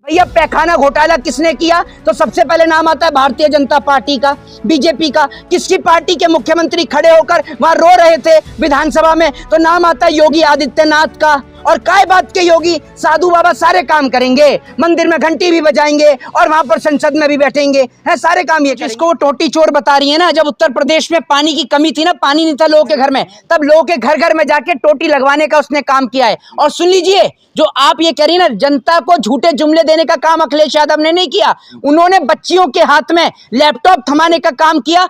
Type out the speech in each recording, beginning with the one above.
भैया पैखाना घोटाला किसने किया तो सबसे पहले नाम आता है भारतीय जनता पार्टी का, बीजेपी का। किसकी पार्टी के मुख्यमंत्री खड़े होकर वहां रो रहे थे विधानसभा में तो नाम आता है योगी आदित्यनाथ का। और काय बात के योगी? साधु बाबा सारे काम करेंगे, मंदिर में घंटी भी बजाएंगे और वहां पर संसद में भी बैठेंगे, है सारे काम ये। जिसको टोटी चोर बता रही है ना, जब उत्तर प्रदेश में पानी की कमी थी ना, पानी नहीं था लोगों के घर में, तब लोगों के घर घर में जाके टोटी लगवाने का उसने काम किया है। और सुन लीजिए, जो आप ये कह रही ना जनता को झूठे जुमले देने का काम अखिलेश यादव ने नहीं किया, उन्होंने बच्चियों के हाथ में लैपटॉप थमाने का काम किया।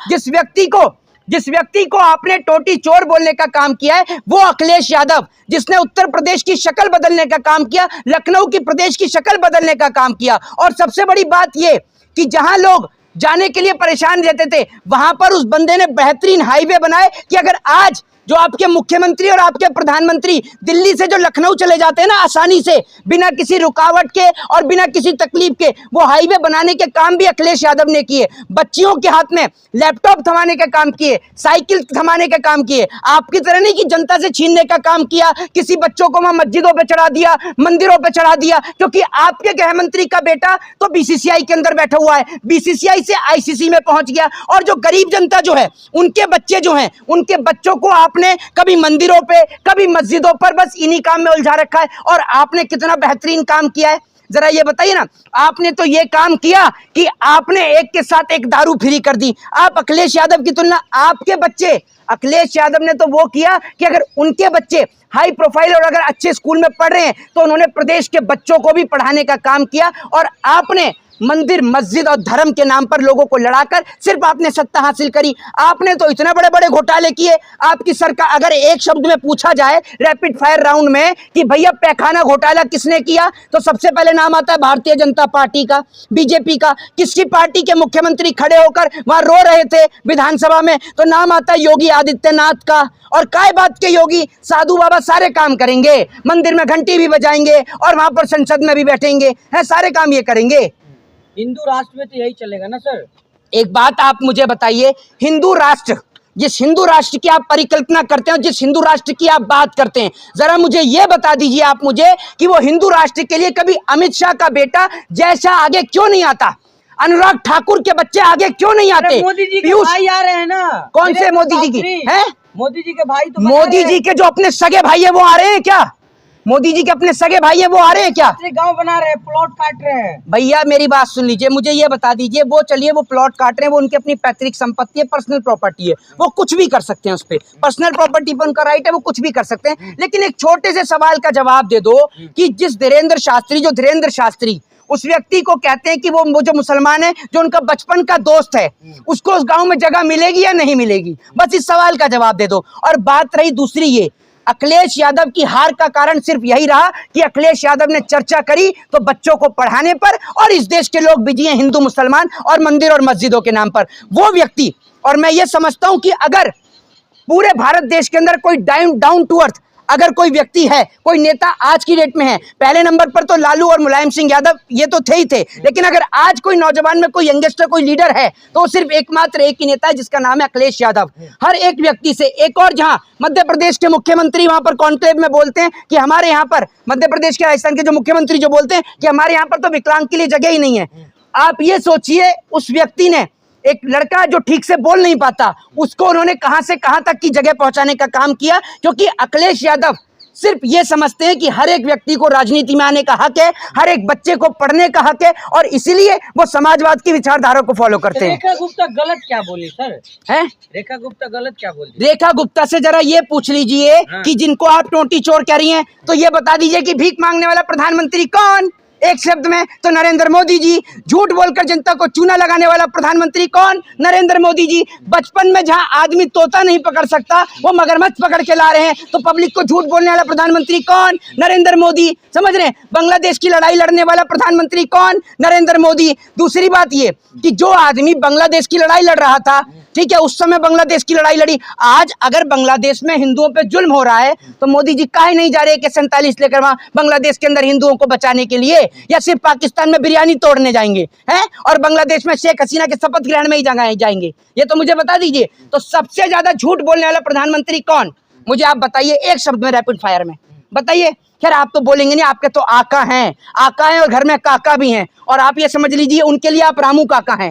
जिस व्यक्ति को आपने टोटी चोर बोलने का काम किया है वो अखिलेश यादव, जिसने उत्तर प्रदेश की शक्ल बदलने का काम किया, लखनऊ की प्रदेश की शक्ल बदलने का काम किया। और सबसे बड़ी बात ये कि जहां लोग जाने के लिए परेशान रहते थे वहां पर उस बंदे ने बेहतरीन हाईवे बनाए कि अगर आज जो आपके मुख्यमंत्री और आपके प्रधानमंत्री दिल्ली से जो लखनऊ चले जाते हैं ना आसानी से, बिना किसी रुकावट के और बिना किसी तकलीफ के, वो हाईवे बनाने के काम भी अखिलेश यादव ने किए। बच्चियों के हाथ में लैपटॉप थमाने का काम किए, साइकिल थमाने का काम किए। आपकी तरह नहीं कि जनता से छीनने का काम किया, किसी बच्चों को वहां मस्जिदों पे चढ़ा दिया, मंदिरों पे चढ़ा दिया, क्योंकि आपके गृह मंत्री का बेटा तो बीसीसीआई के अंदर बैठा हुआ है, बीसीसीआई से आईसीसी में पहुंच गया। और जो गरीब जनता जो है, उनके बच्चे जो हैं, उनके बच्चों को आपने कभी मंदिरों पे कभी मस्जिदों पर बस इन्हीं काम में उलझा रखा है। और आपने कितना बेहतरीन काम किया है जरा ये बताइए ना। आपने तो ये काम किया कि आपने एक के साथ एक दारू फ्री कर दी। आप अखिलेश यादव की तुलना, आपके बच्चे, अखिलेश यादव ने तो वो किया कि अगर उनके बच्चे हाई प्रोफाइल और अगर अच्छे स्कूल में पढ़ रहे हैं तो उन्होंने प्रदेश के बच्चों को भी पढ़ाने का काम किया। और आपने मंदिर मस्जिद और धर्म के नाम पर लोगों को लड़ाकर सिर्फ आपने सत्ता हासिल करी। आपने तो इतने बड़े बड़े घोटाले किए। आपकी सरकार, अगर एक शब्द में पूछा जाए रैपिड फायर राउंड में कि भैया पैखाना घोटाला किसने किया तो सबसे पहले नाम आता है भारतीय जनता पार्टी का, बीजेपी का। किसकी पार्टी के मुख्यमंत्री खड़े होकर वहां रो रहे थे विधानसभा में तो नाम आता है योगी आदित्यनाथ का। और काय बात के योगी? साधु बाबा सारे काम करेंगे, मंदिर में घंटी भी बजाएंगे और वहां पर संसद में भी बैठेंगे, है सारे काम ये करेंगे। हिंदू राष्ट्र में तो यही चलेगा ना सर। एक बात आप मुझे बताइए, हिंदू राष्ट्र, जिस हिंदू राष्ट्र की आप परिकल्पना करते हैं, जिस हिंदू राष्ट्र की आप बात करते हैं, जरा मुझे यह बता दीजिए आप मुझे कि वो हिंदू राष्ट्र के लिए कभी अमित शाह का बेटा जय शाह आगे क्यों नहीं आता? अनुराग ठाकुर के बच्चे आगे क्यों नहीं आते? मोदी जी के भाई आ रहे हैं ना। कौन से मोदी जी की है? मोदी जी के भाई तो मोदी जी के जो अपने सगे भाई है वो आ रहे हैं क्या? मोदी जी के अपने सगे भाई है वो आ रहे हैं क्या? गांव बना रहे हैं, प्लॉट काट रहे हैं। भैया मेरी बात सुन लीजिए, मुझे ये बता दीजिए, वो चलिए वो प्लॉट काट रहे हैं, वो उनकी अपनी पैतृक संपत्ति है, पर्सनल प्रॉपर्टी है, वो कुछ भी कर सकते हैं उस पर, पर्सनल प्रॉपर्टी पर उनका राइट है, वो कुछ भी कर सकते हैं। लेकिन एक छोटे से सवाल का जवाब दे दो कि जिस धीरेन्द्र शास्त्री उस व्यक्ति को कहते हैं कि वो जो मुसलमान है, जो उनका बचपन का दोस्त है, उसको उस गांव में जगह मिलेगी या नहीं मिलेगी? बस इस सवाल का जवाब दे दो। और बात रही दूसरी, ये अखिलेश यादव की हार का कारण सिर्फ यही रहा कि अखिलेश यादव ने चर्चा करी तो बच्चों को पढ़ाने पर, और इस देश के लोग बिजी हैं हिंदू मुसलमान और मंदिर और मस्जिदों के नाम पर। वो व्यक्ति, और मैं ये समझता हूं कि अगर पूरे भारत देश के अंदर कोई डाउन टू अर्थ अगर कोई व्यक्ति है, कोई नेता आज की डेट में है, पहले नंबर पर तो लालू और मुलायम सिंह यादव ये तो थे ही थे, लेकिन अगर आज कोई नौजवान में कोई यंगस्टर कोई लीडर है तो सिर्फ एकमात्र एक ही नेता है जिसका नाम है अखिलेश यादव। हर एक व्यक्ति से एक, और जहां मध्य प्रदेश के मुख्यमंत्री वहां पर कॉन्क्लेव में बोलते हैं कि हमारे यहाँ पर, मध्य प्रदेश के राजस्थान के जो मुख्यमंत्री जो बोलते हैं कि हमारे यहाँ पर तो विकलांग के लिए जगह ही नहीं है। आप ये सोचिए, उस व्यक्ति ने एक लड़का जो ठीक से बोल नहीं पाता उसको उन्होंने कहां से कहां तक की जगह पहुंचाने का काम किया, क्योंकि अखिलेश यादव सिर्फ ये समझते हैं कि हर एक व्यक्ति को राजनीति में आने का हक है, हर एक बच्चे को पढ़ने का हक है, और इसीलिए वो समाजवाद की विचारधारा को फॉलो करते हैं। रेखा गुप्ता गलत क्या बोली सर? है रेखा गुप्ता गलत क्या बोली? रेखा गुप्ता से जरा ये पूछ लीजिए कि जिनको आप टोटी चोर कह रही हैं, तो ये बता दीजिए कि भीख मांगने वाला प्रधानमंत्री कौन? एक शब्द में तो नरेंद्र मोदी जी। झूठ बोलकर जनता को चूना लगाने वाला प्रधानमंत्री कौन? नरेंद्र मोदी जी। बचपन में जहां आदमी तोता नहीं पकड़ सकता वो मगरमच्छ पकड़ के ला रहे हैं, तो पब्लिक को झूठ बोलने वाला प्रधानमंत्री कौन? नरेंद्र मोदी। समझ रहे हैं? बांग्लादेश की लड़ाई लड़ने वाला प्रधानमंत्री कौन? नरेंद्र मोदी। दूसरी बात ये कि जो आदमी बांग्लादेश की लड़ाई लड़ रहा था, ठीक है, उस समय बांग्लादेश की लड़ाई लड़ी, आज अगर बांग्लादेश में हिंदुओं पे जुल्म हो रहा है तो मोदी जी काहे नहीं जा रहे कि 47 लेकर वहां बांग्लादेश के अंदर हिंदुओं को बचाने के लिए, या सिर्फ पाकिस्तान में बिरयानी तोड़ने जाएंगे हैं और बांग्लादेश में शेख हसीना के शपथ ग्रहण में ही जाएंगे? ये तो मुझे बता दीजिए। तो सबसे ज्यादा झूठ बोलने वाला प्रधानमंत्री कौन? मुझे आप बताइए एक शब्द में, रैपिड फायर में। बताइए। खैर आप तो बोलेंगे नहीं, आपके तो आका हैं और घर में काका भी हैं, और आप ये समझ लीजिए उनके लिए आप रामू काका हैं।